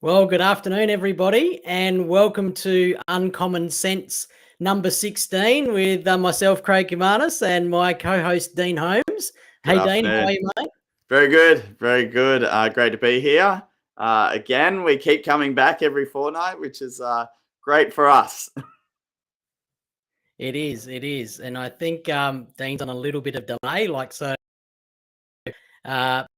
Well, good afternoon, everybody, and welcome to Uncommon Sense number 16 with myself, Craig Kumanis, and my co-host, Dean Holmes. Good Hey, Dean, how are afternoon. you, mate? Very good. Very good. Great to be here. Again, we keep coming back every fortnight, which is great for us. It is. And I think Dean's on a little bit of delay,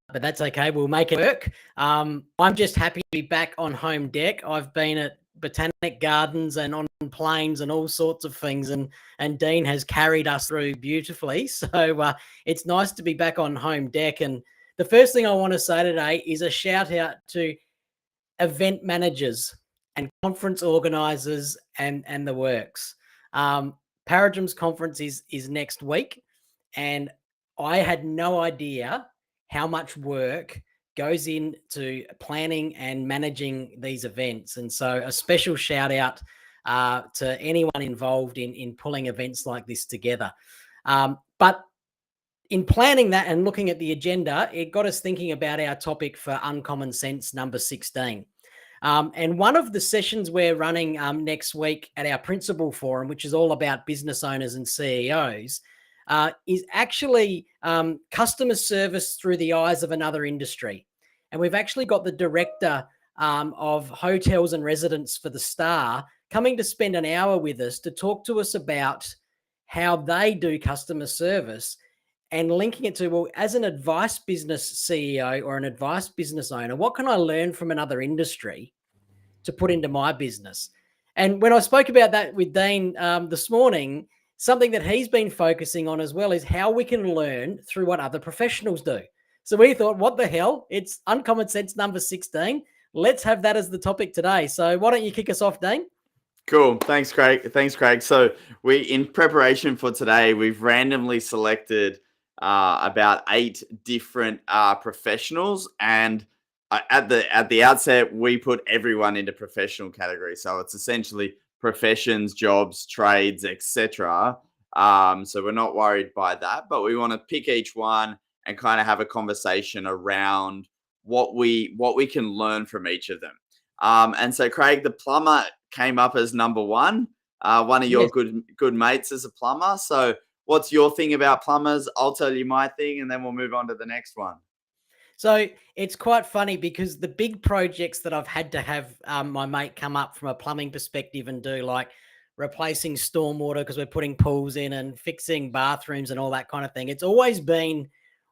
but that's okay. We'll make it work. I'm just happy to be back on home deck. I've been at Botanic Gardens and on planes and all sorts of things, and Dean has carried us through beautifully. So it's nice to be back on home deck. And the first thing I want to say today is a shout out to event managers and conference organizers and the works. Paradigms conference is next week, and I had no idea how much work goes into planning and managing these events. And so a special shout out to anyone involved in pulling events like this together. But in planning that and looking at the agenda, it got us thinking about our topic for Uncommon Sense number 16. And one of the sessions we're running next week at our principal forum, which is all about business owners and CEOs, is actually customer service through the eyes of another industry. And we've actually got the director of hotels and residents for the Star coming to spend an hour with us to talk to us about how they do customer service and linking it to, well, as an advice business CEO or an advice business owner, what can I learn from another industry to put into my business? And when I spoke about that with Dean this morning, something that he's been focusing on as well is how we can learn through what other professionals do. So we thought, what the hell? It's Uncommon Sense number 16. Let's have that as the topic today. So why don't you kick us off, Dean? Cool. Thanks, Craig. So in preparation for today, we've randomly selected about 8 different professionals, and at the outset, we put everyone into professional category. So it's essentially professions, jobs, trades, etc. So we're not worried by that, but we want to pick each one and kind of have a conversation around what we can learn from each of them. And so, Craig, the plumber came up as number one. One of your good mates is a plumber. So what's your thing about plumbers? I'll tell you my thing, and then we'll move on to the next one. So it's quite funny because the big projects that I've had to have my mate come up from a plumbing perspective and do, like replacing stormwater because we're putting pools in and fixing bathrooms and all that kind of thing, it's always been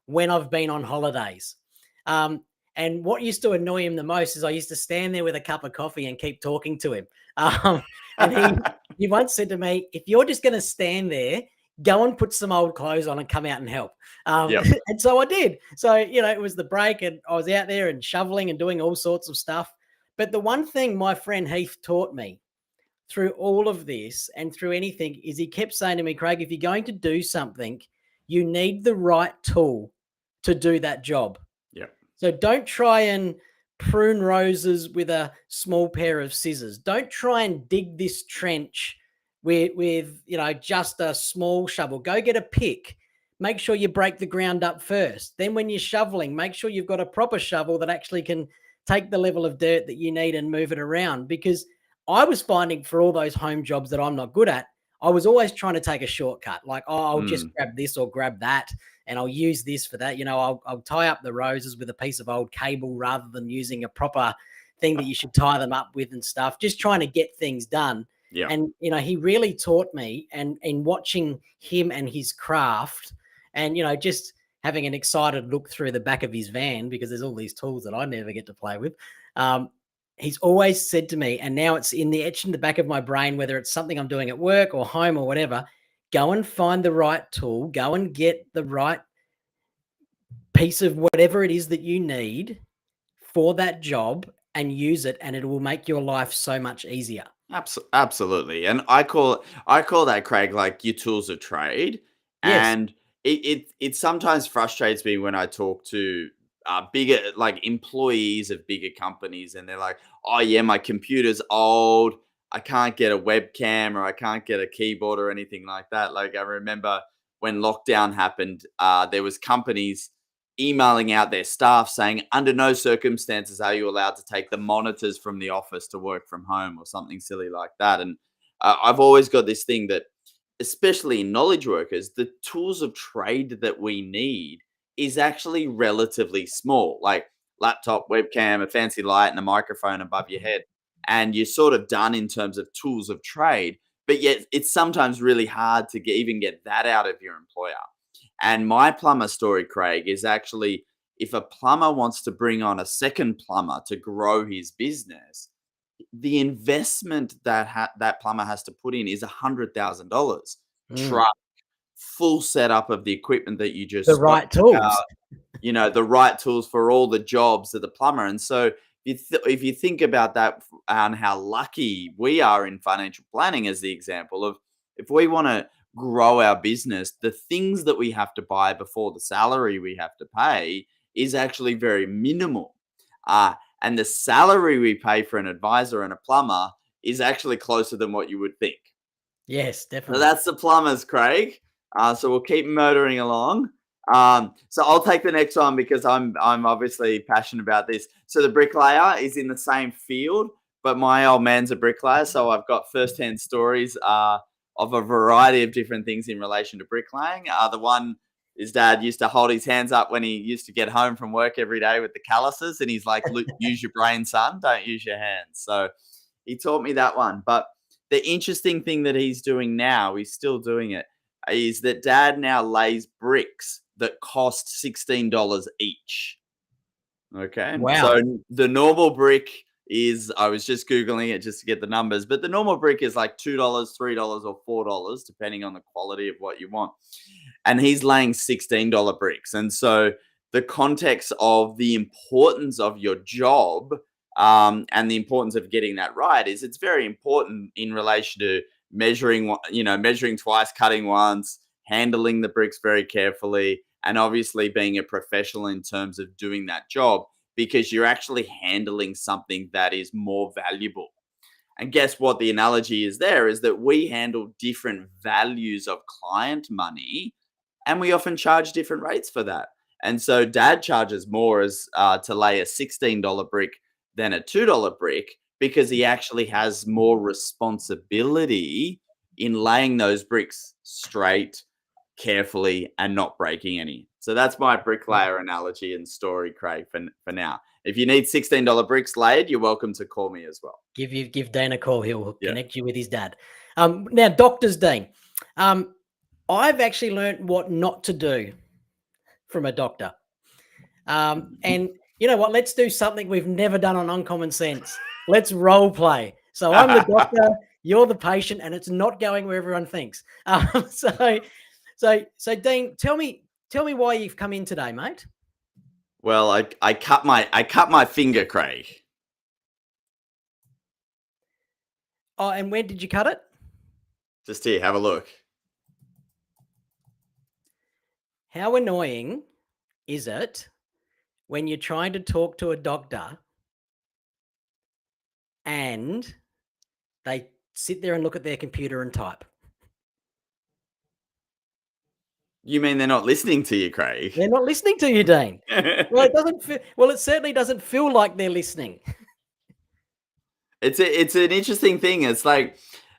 when I've been on holidays. And what used to annoy him the most is I used to stand there with a cup of coffee and keep talking to him. And he once said to me, if you're just going to stand there, go and put some old clothes on and come out and help. Yep. And so I did. So, it was the break and I was out there and shoveling and doing all sorts of stuff. But the one thing my friend Heath taught me through all of this and through anything is he kept saying to me, Craig, if you're going to do something, you need the right tool to do that job. Yep. So don't try and prune roses with a small pair of scissors. Don't try and dig this trench with just a small shovel. Go get a pick. Make sure you break the ground up first. Then when you're shoveling, make sure you've got a proper shovel that actually can take the level of dirt that you need and move it around. Because I was finding for all those home jobs that I'm not good at, I was always trying to take a shortcut. Like, I'll just grab this or grab that, and I'll use this for that. I'll tie up the roses with a piece of old cable rather than using a proper thing that you should tie them up with and stuff, just trying to get things done. Yeah. And, he really taught me, and in watching him and his craft and, just having an excited look through the back of his van, because there's all these tools that I never get to play with. He's always said to me, and now it's in the etch in the back of my brain, whether it's something I'm doing at work or home or whatever, go and find the right tool, go and get the right piece of whatever it is that you need for that job and use it, and it will make your life so much easier. Absolutely. And I call that, Craig, like your tools of trade. Yes. And it sometimes frustrates me when I talk to bigger, like, employees of bigger companies, and they're like, oh yeah, my computer's old, I can't get a webcam, or I can't get a keyboard or anything like that. Like, I remember when lockdown happened, there was companies emailing out their staff saying, under no circumstances are you allowed to take the monitors from the office to work from home, or something silly like that. And I've always got this thing that, especially in knowledge workers, the tools of trade that we need is actually relatively small, like laptop, webcam, a fancy light, and a microphone above your head. And you're sort of done in terms of tools of trade. But yet it's sometimes really hard to even get that out of your employer. And my plumber story, Craig, is actually, if a plumber wants to bring on a second plumber to grow his business, the investment that that plumber has to put in is $100,000. Mm. Truck, full setup of the equipment that you just The spoke right tools. about, the right tools for all the jobs of the plumber. And so if you think about that, and how lucky we are in financial planning as the example of, if we want to grow our business, the things that we have to buy before the salary we have to pay is actually very minimal. And the salary we pay for an advisor and a plumber is actually closer than what you would think. Yes, So definitely. that's the plumbers, Craig. So we'll keep motoring along. So I'll take the next one because I'm obviously passionate about this. So the bricklayer is in the same field, but my old man's a bricklayer, so I've got firsthand stories of a variety of different things in relation to bricklaying. The one, his dad used to hold his hands up when he used to get home from work every day with the calluses, and he's like, use your brain, son, don't use your hands. So he taught me that one. But the interesting thing that he's doing now, he's still doing it, is that dad now lays bricks that cost $16 each. Okay. Wow. So the normal brick is, I was just Googling it just to get the numbers, but the normal brick is like $2, $3, or $4, depending on the quality of what you want. And he's laying $16 bricks. And so the context of the importance of your job, and the importance of getting that right, is it's very important in relation to measuring twice, cutting once, handling the bricks very carefully, and obviously being a professional in terms of doing that job, because you're actually handling something that is more valuable. And guess what? The analogy is there is that we handle different values of client money, and we often charge different rates for that. And so dad charges more as to lay a $16 brick than a $2 brick, because he actually has more responsibility in laying those bricks straight, carefully, and not breaking any. So that's my bricklayer analogy and story, Craig, for now. If you need $16 bricks laid, you're welcome to call me as well. Give Dean a call. He'll connect you with his dad. Now, doctors, Dean, I've actually learned what not to do from a doctor. And you know what? Let's do something we've never done on Uncommon Sense. Let's role play. So I'm the doctor, you're the patient, and it's not going where everyone thinks. So Dean, tell me why you've come in today, mate. Well, I cut my finger, Craig. Oh, and when did you cut it? Just here, have a look. How annoying is it when you're trying to talk to a doctor and they sit there and look at their computer and type? You mean they're not listening to you, Craig? They're not listening to you, Dean. Well, it certainly doesn't feel like they're listening. It's an interesting thing. It's like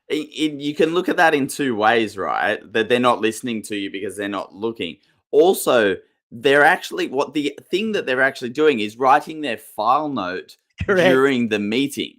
you can look at that in two ways, right? That they're not listening to you because they're not looking. Also, they're actually, what the thing that they're actually doing is writing their file note Correct. during the meeting.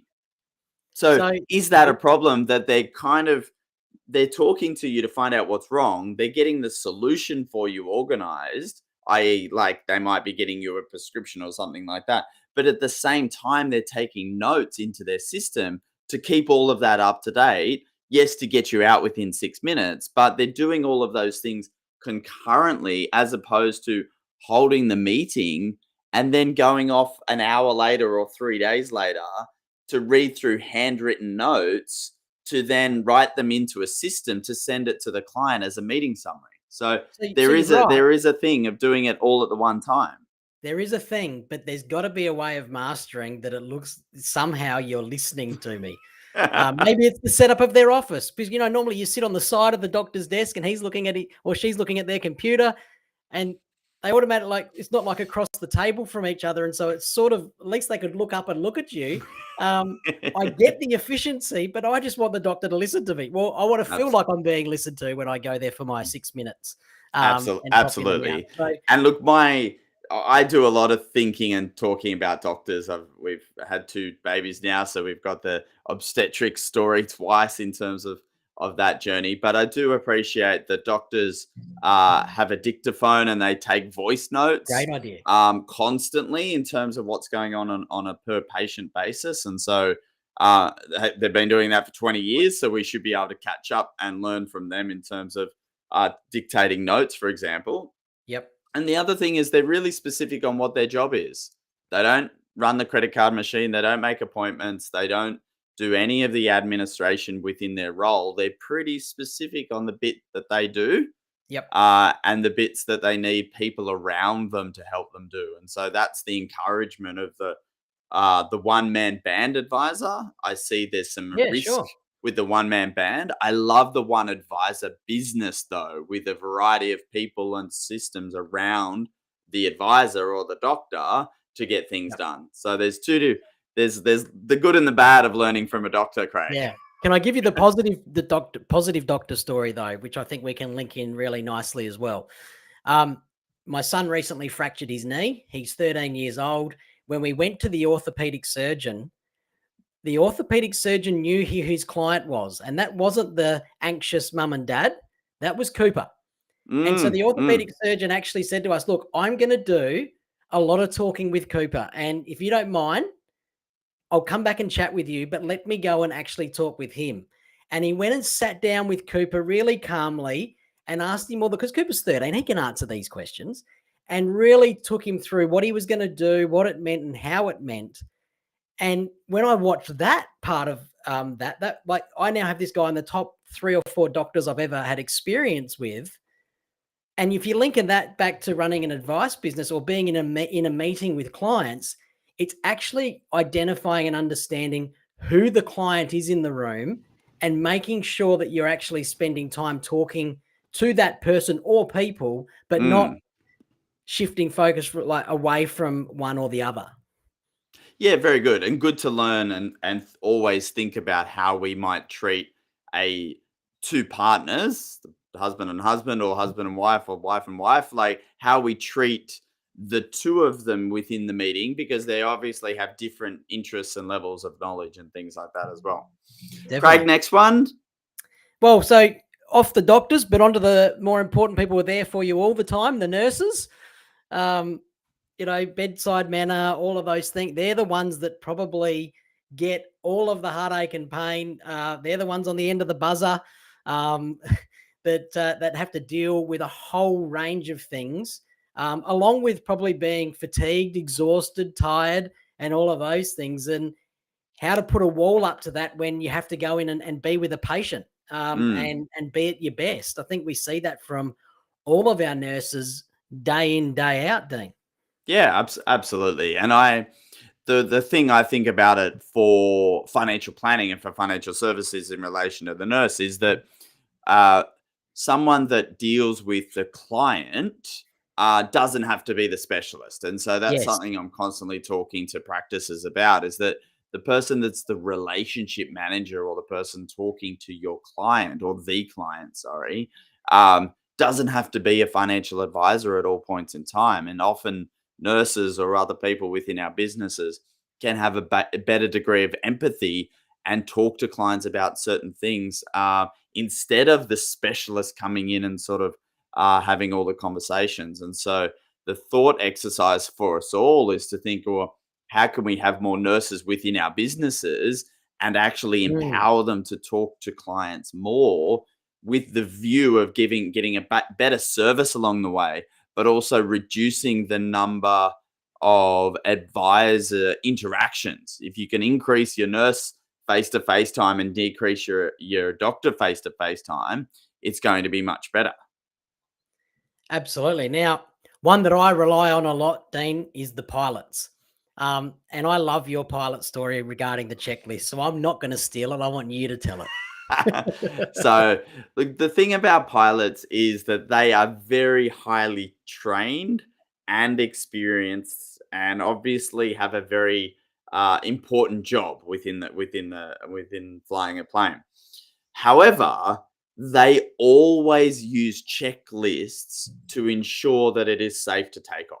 So is that a problem that they're talking to you to find out what's wrong? They're getting the solution for you organized, i.e., like they might be getting you a prescription or something like that. But at the same time, they're taking notes into their system to keep all of that up to date. Yes, to get you out within 6 minutes, but they're doing all of those things concurrently, as opposed to holding the meeting and then going off an hour later or 3 days later to read through handwritten notes to then write them into a system to send it to the client as a meeting summary. So there is a thing of doing it all at the one time. There is a thing, but there's got to be a way of mastering that it looks somehow you're listening to me. Maybe it's the setup of their office, because normally you sit on the side of the doctor's desk and he's looking at it, or she's looking at their computer, and they automatically, like, it's not like across the table from each other. And so it's sort of, at least they could look up and look at you. I get the efficiency, but I just want the doctor to listen to me. Well, I want to feel like I'm being listened to when I go there for my 6 minutes. And pop in and out. Absolutely. So, And look, I do a lot of thinking and talking about doctors. We've had 2 babies now, so we've got the obstetric story twice in terms of that journey. But I do appreciate that doctors have a dictaphone and they take voice notes great idea. constantly in terms of what's going on a per patient basis. And so they've been doing that for 20 years. So we should be able to catch up and learn from them in terms of dictating notes, for example. Yep. And the other thing is they're really specific on what their job is. They don't run the credit card machine. They don't make appointments. They don't do any of the administration within their role. They're pretty specific on the bit that they do. Yep. And the bits that they need people around them to help them do. And so that's the encouragement of the one-man band advisor. I see there's some risk with the one-man band. I love the one advisor business though, with a variety of people and systems around the advisor or the doctor to get things done. So there's there's the good and the bad of learning from a doctor, Craig. Yeah. Can I give you the positive doctor story though, which I think we can link in really nicely as well. My son recently fractured his knee. He's 13 years old. When we went to the orthopedic surgeon knew who his client was, and that wasn't the anxious mum and dad. That was Cooper. And so the orthopedic surgeon actually said to us, look, I'm going to do a lot of talking with Cooper. And if you don't mind, I'll come back and chat with you, but let me go and actually talk with him. And he went and sat down with Cooper really calmly and asked him all, because Cooper's 13, he can answer these questions, and really took him through what he was going to do, what it meant and how it meant. And when I watched that part of that, like, I now have this guy in the top 3 or 4 doctors I've ever had experience with. And if you're linking that back to running an advice business or being in a meeting with clients, it's actually identifying and understanding who the client is in the room and making sure that you're actually spending time talking to that person or people, but not shifting focus away from one or the other. Yeah, very good. And good to learn and always think about how we might treat 2 partners, husband and husband, or husband and wife, or wife and wife, like how we treat the 2 of them within the meeting, because they obviously have different interests and levels of knowledge and things like that as well. Definitely. Craig, next one. Well, so off the doctors, but onto the more important people who are there for you all the time, the nurses. Bedside manner, all of those things. They're the ones that probably get all of the heartache and pain. They're the ones on the end of the buzzer that have to deal with a whole range of things, along with probably being fatigued, exhausted, tired, and all of those things. And how to put a wall up to that when you have to go in and be with a patient and be at your best. I think we see that from all of our nurses day in, day out, Dean. Yeah, absolutely. And the thing I think about it for financial planning and for financial services in relation to the nurse is that someone that deals with the client doesn't have to be the specialist. And so that's something I'm constantly talking to practices about, is that the person that's the relationship manager, or the person talking to your client, or the client, doesn't have to be a financial advisor at all points in time. And often nurses or other people within our businesses can have a better degree of empathy and talk to clients about certain things instead of the specialist coming in and sort of having all the conversations. And so the thought exercise for us all is to think, well, how can we have more nurses within our businesses and actually empower them to talk to clients more, with the view of getting a better service along the way, but also reducing the number of advisor interactions. If you can increase your nurse face-to-face time and decrease your doctor face-to-face time, it's going to be much better. Absolutely. Now, one that I rely on a lot, Dean, is the pilots. And I love your pilot story regarding the checklist. So I'm not going to steal it. I want you to tell it. So the thing about pilots is that they are very highly trained and experienced, and obviously have a very important job within flying a plane. However, they always use checklists to ensure that it is safe to take off.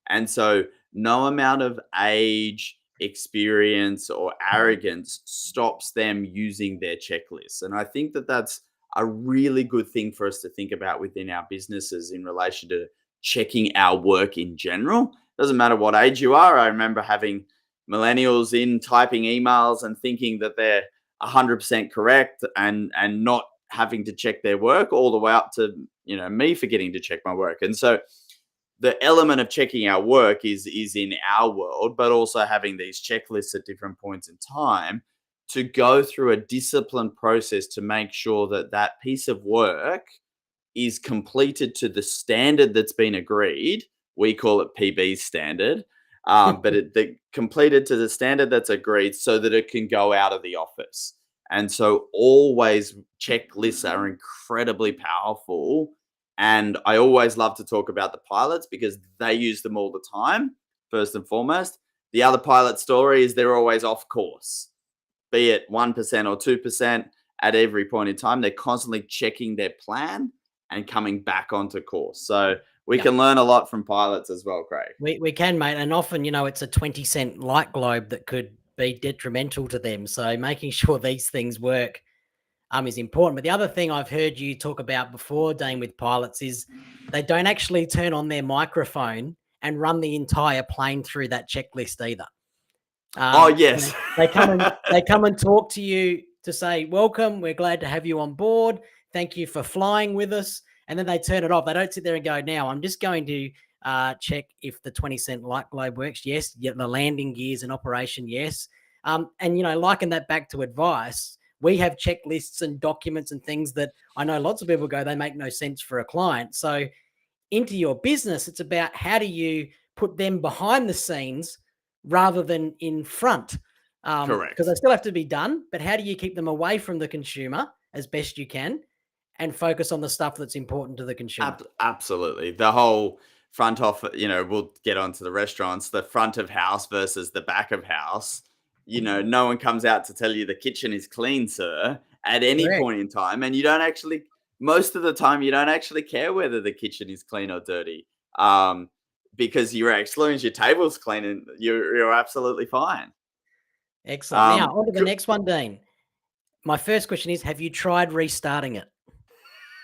And so, no amount of age, experience, or arrogance stops them using their checklists. And I think that that's a really good thing for us to think about within our businesses in relation to checking our work in general. Doesn't matter what age you are. I remember having millennials in typing emails and thinking that they're 100% correct, and not having to check their work, all the way up to me forgetting to check my work. And so the element of checking our work is in our world, but also having these checklists at different points in time to go through a disciplined process to make sure that that piece of work is completed to the standard that's been agreed. We call it PB standard, but completed to the standard that's agreed so that it can go out of the office. And so always checklists are incredibly powerful. And I always love to talk about the pilots because they use them all the time, first and foremost. The other pilot story is they're always off course, be it 1% or 2% at every point in time. They're constantly checking their plan and coming back onto course. So we can learn a lot from pilots as well, Craig. We can, mate. And often, it's a 20-cent light globe that could be detrimental to them. So making sure these things work is important. But the other thing I've heard you talk about before, Dane, with pilots is they don't actually turn on their microphone and run the entire plane through that checklist either. Oh, yes. They come and talk to you to say, welcome, we're glad to have you on board. Thank you for flying with us. And then they turn it off. They don't sit there and go, now I'm just going to check if the 20-cent light globe works. Yes. The landing gears in operation. Yes. And, liken that back to advice. We have checklists and documents and things that I know lots of people go, they make no sense for a client. So into your business, it's about how do you put them behind the scenes rather than in front. Correct. Because they still have to be done, but how do you keep them away from the consumer as best you can and focus on the stuff that's important to the consumer? Absolutely. The whole front off, we'll get onto the restaurants, the front of house versus the back of house. No one comes out to tell you the kitchen is clean, sir, at any point in time. And most of the time, you don't actually care whether the kitchen is clean or dirty. Because as long as your table's clean, and you're absolutely fine. Excellent. Now, on to the next one, Dean. My first question is, have you tried restarting it?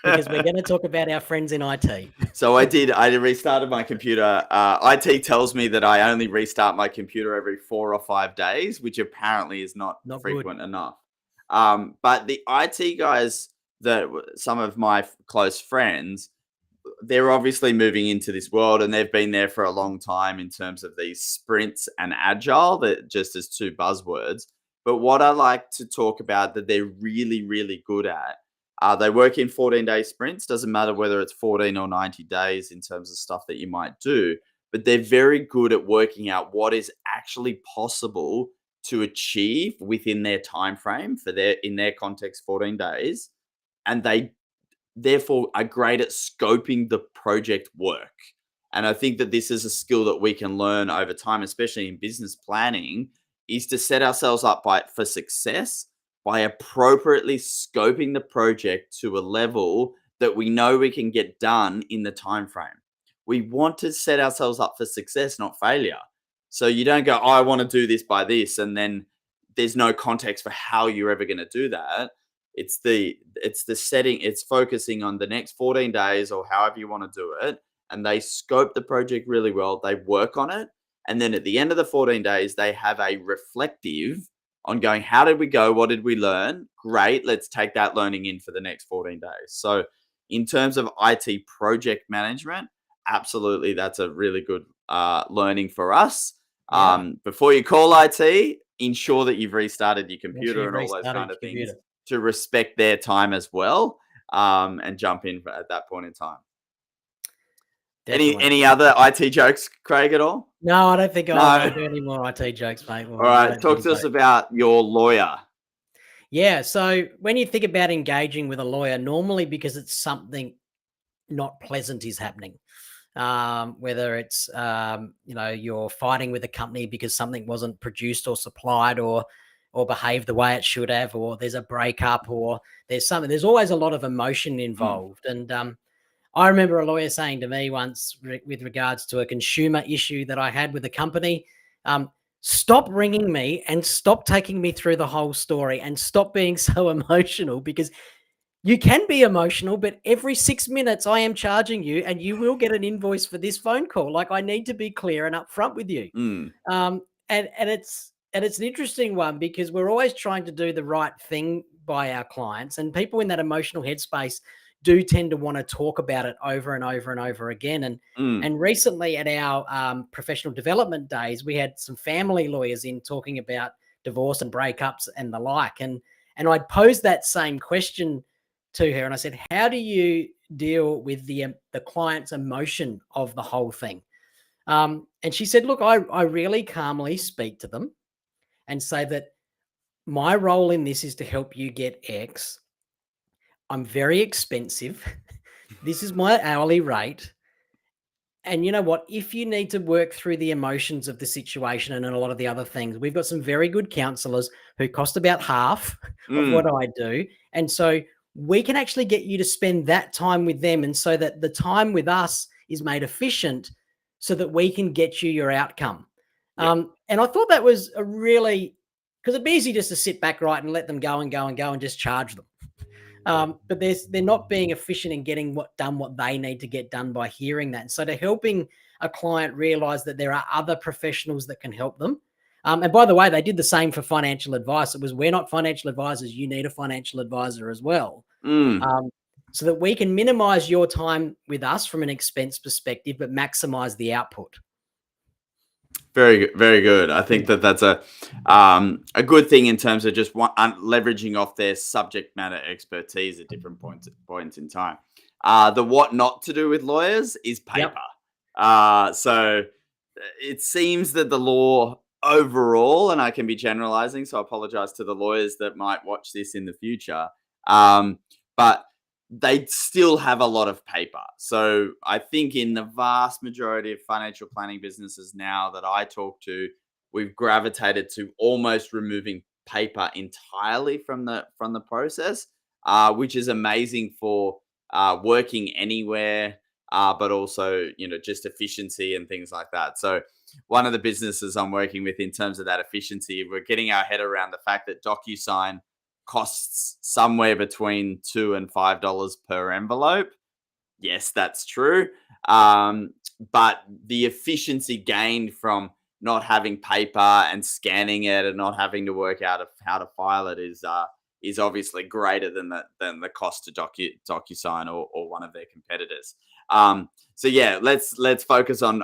Because we're going to talk about our friends in IT. So I did. I restarted my computer. IT tells me that I only restart my computer every 4 or 5 days, which apparently is not frequent enough. But the IT guys, some of my close friends, they're obviously moving into this world, and they've been there for a long time in terms of these sprints and agile, that just as two buzzwords. But what I like to talk about that they're really, really good at, they work in 14-day sprints. Doesn't matter whether it's 14 or 90 days in terms of stuff that you might do, but they're very good at working out what is actually possible to achieve within their time frame in their context, 14 days. And they therefore are great at scoping the project work. And I think that this is a skill that we can learn over time, especially in business planning, is to set ourselves up for success by appropriately scoping the project to a level that we know we can get done in the time frame. We want to set ourselves up for success, not failure. So you don't go, I want to do this by this, and then there's no context for how you're ever going to do that. It's the setting, it's focusing on the next 14 days or however you want to do it. And they scope the project really well. They work on it. And then at the end of the 14 days, they have a reflective on going, how did we go? What did we learn? Great. Let's take that learning in for the next 14 days. So in terms of IT project management, absolutely, that's a really good learning for us. Yeah. Before you call IT, ensure that you've restarted your computer and all those kind of things to respect their time as well, and jump in at that point in time. Definitely. Any other IT jokes, Craig, at all? No, I don't think I'll do any more IT jokes, mate. All right, talk to us about your lawyer. Yeah. So when you think about engaging with a lawyer, normally because it's something not pleasant is happening, whether it's you're fighting with a company because something wasn't produced or supplied or behaved the way it should have, or there's a breakup, or there's something. There's always a lot of emotion Mm, involved, and I remember a lawyer saying to me once with regards to a consumer issue that I had with a company, um, stop ringing me and stop taking me through the whole story and stop being so emotional, because you can be emotional, but every 6 minutes I am charging you and you will get an invoice for this phone call. Like, I need to be clear and upfront with you. mm, And it's an interesting one because we're always trying to do the right thing by our clients, and people in that emotional headspace do tend to want to talk about it over and over and over again. mm. And recently at our professional development days, we had some family lawyers in talking about divorce and breakups and the like. And I'd posed that same question to her, and I said, "How do you deal with the client's emotion of the whole thing?" And she said, "Look, I really calmly speak to them and say that my role in this is to help you get X. I'm very expensive. This is my hourly rate. And you know what? If you need to work through the emotions of the situation and a lot of the other things, we've got some very good counselors who cost about half of what Mm. I do. And so we can actually get you to spend that time with them. And so that the time with us is made efficient so that we can get you your outcome." Yeah. And I thought that was a really, because it'd be easy just to sit back, right, and let them go and go and go and just charge them. But they're not being efficient in getting what they need to get done by hearing that. So to helping a client realize that there are other professionals that can help them. And by the way, they did the same for financial advice. It was, we're not financial advisors. You need a financial advisor as well. Mm. Um, so that we can minimize your time with us from an expense perspective, but maximize the output. Very good. Very good. I think that that's a good thing in terms of just leveraging off their subject matter expertise at different points in time. The what not to do with lawyers is paper. Yep. So it seems that the law overall, and I can be generalizing, so I apologize to the lawyers that might watch this in the future, but they still have a lot of paper. So I think in the vast majority of financial planning businesses now that I talk to, we've gravitated to almost removing paper entirely from the process, which is amazing for working anywhere, but also just efficiency and things like that. So one of the businesses I'm working with in terms of that efficiency, we're getting our head around the fact that DocuSign costs somewhere between $2 and $5 per envelope. Yes, that's true. But the efficiency gained from not having paper and scanning it and not having to work out of how to file it is obviously greater than the cost to DocuSign or one of their competitors. So yeah, let's focus on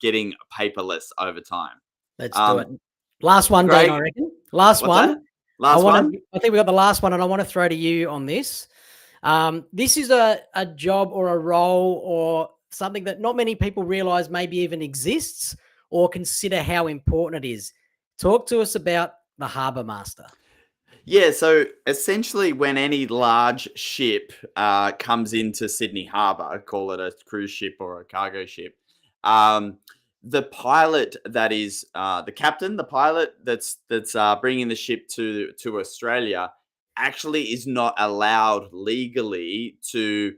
getting paperless over time. Let's do it. Um, Last one, Dean, I Craig, reckon. Last what's that? one. Last one? I think we got the last one, and I want to throw to you on this. This is a job or a role or something that not many people realize maybe even exists or consider how important it is. Talk to us about the harbour master. Yeah, so essentially, when any large ship comes into Sydney Harbour, call it a cruise ship or a cargo ship, um, the pilot that is the captain, the pilot that's bringing the ship to Australia, actually is not allowed legally to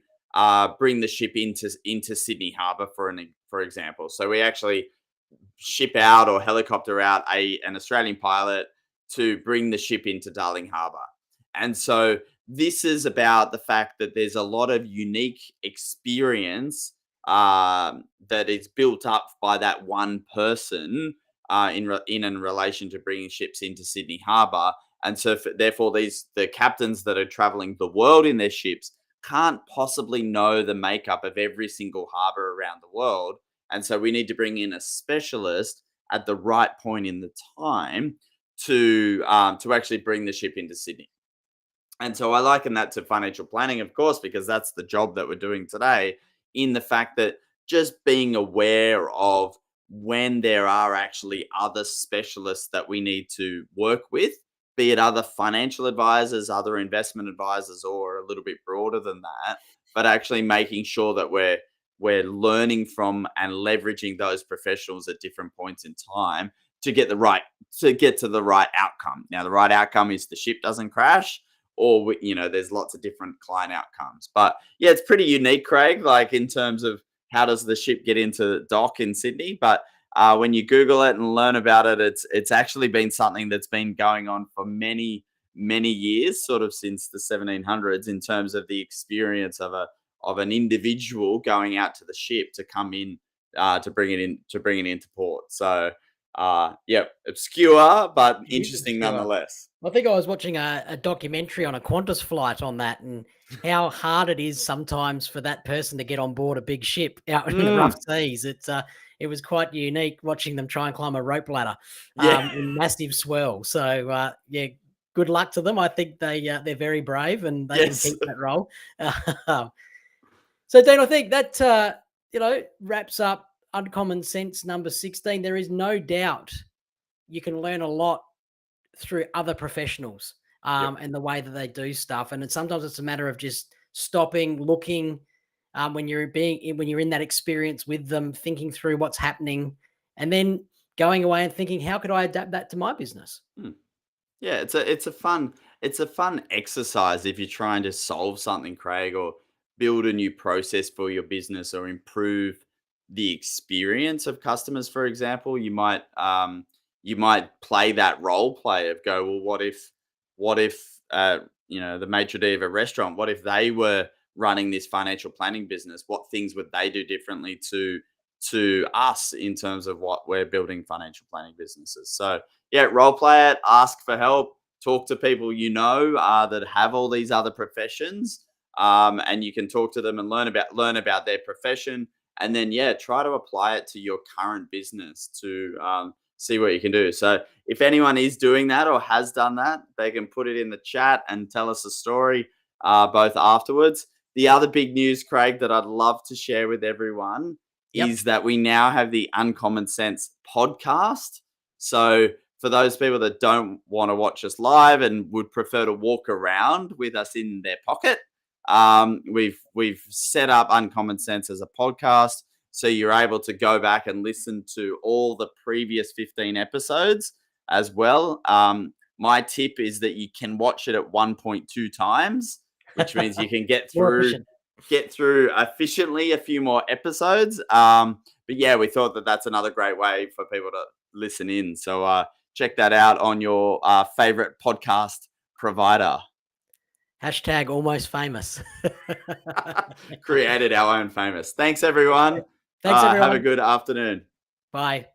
bring the ship into Sydney Harbour for example. So we actually ship out or helicopter out an Australian pilot to bring the ship into Darling Harbour. And so this is about the fact that there's a lot of unique experience that is built up by that one person in relation to bringing ships into Sydney Harbour. And so therefore the captains that are traveling the world in their ships can't possibly know the makeup of every single harbour around the world, and so we need to bring in a specialist at the right point in the time to actually bring the ship into Sydney. And so I liken that to financial planning, of course, because that's the job that we're doing today. In the fact that just being aware of when there are actually other specialists that we need to work with, be it other financial advisors, other investment advisors, or a little bit broader than that, but actually making sure that we're learning from and leveraging those professionals at different points in time to get to the right outcome. Now, the right outcome is the ship doesn't crash, or there's lots of different client outcomes. But yeah, it's pretty unique, Craig. Like in terms of how does the ship get into dock in Sydney, but when you Google it and learn about it, it's actually been something that's been going on for many years, sort of since the 1700s, in terms of the experience of an individual going out to the ship to come in to bring it into port. So yeah, obscure but It is interesting obscure. nonetheless. I think I was watching a documentary on a Qantas flight on that, and how hard it is sometimes for that person to get on board a big ship out in the rough Mm, seas. It was quite unique watching them try and climb a rope ladder yeah. in massive swell. So yeah, good luck to them. I think they're very brave and they can Yes. keep that role. So Dean, I think that wraps up Uncommon Sense number 16. There is no doubt you can learn a lot through other professionals Yep. and the way that they do stuff. And sometimes it's a matter of just stopping, looking when you're in that experience with them, thinking through what's happening, and then going away and thinking, how could I adapt that to my business? Mm. Yeah, it's a fun exercise if you're trying to solve something, Craig, or build a new process for your business or improve the experience of customers. For example, you might play that role play of go, well, what if the maitre d' of a restaurant, what if they were running this financial planning business? What things would they do differently to us in terms of what we're building financial planning businesses? So yeah, role play it, ask for help, talk to people that have all these other professions, and you can talk to them and learn about their profession, and then yeah, try to apply it to your current business to see what you can do. So if anyone is doing that or has done that, they can put it in the chat and tell us a story both afterwards. The other big news, Craig, that I'd love to share with everyone Yep. is that we now have the Uncommon Sense podcast. So for those people that don't want to watch us live and would prefer to walk around with us in their pocket, we've set up Uncommon Sense as a podcast, so you're able to go back and listen to all the previous 15 episodes as well. My tip is that you can watch it at 1.2 times, which means you can get More through efficient. get through efficiently a few more episodes. But yeah, we thought that that's another great way for people to listen in. So check that out on your favorite podcast provider. Hashtag almost famous. Created our own famous. Thanks, everyone. Thanks, Have a everyone. good afternoon. Bye.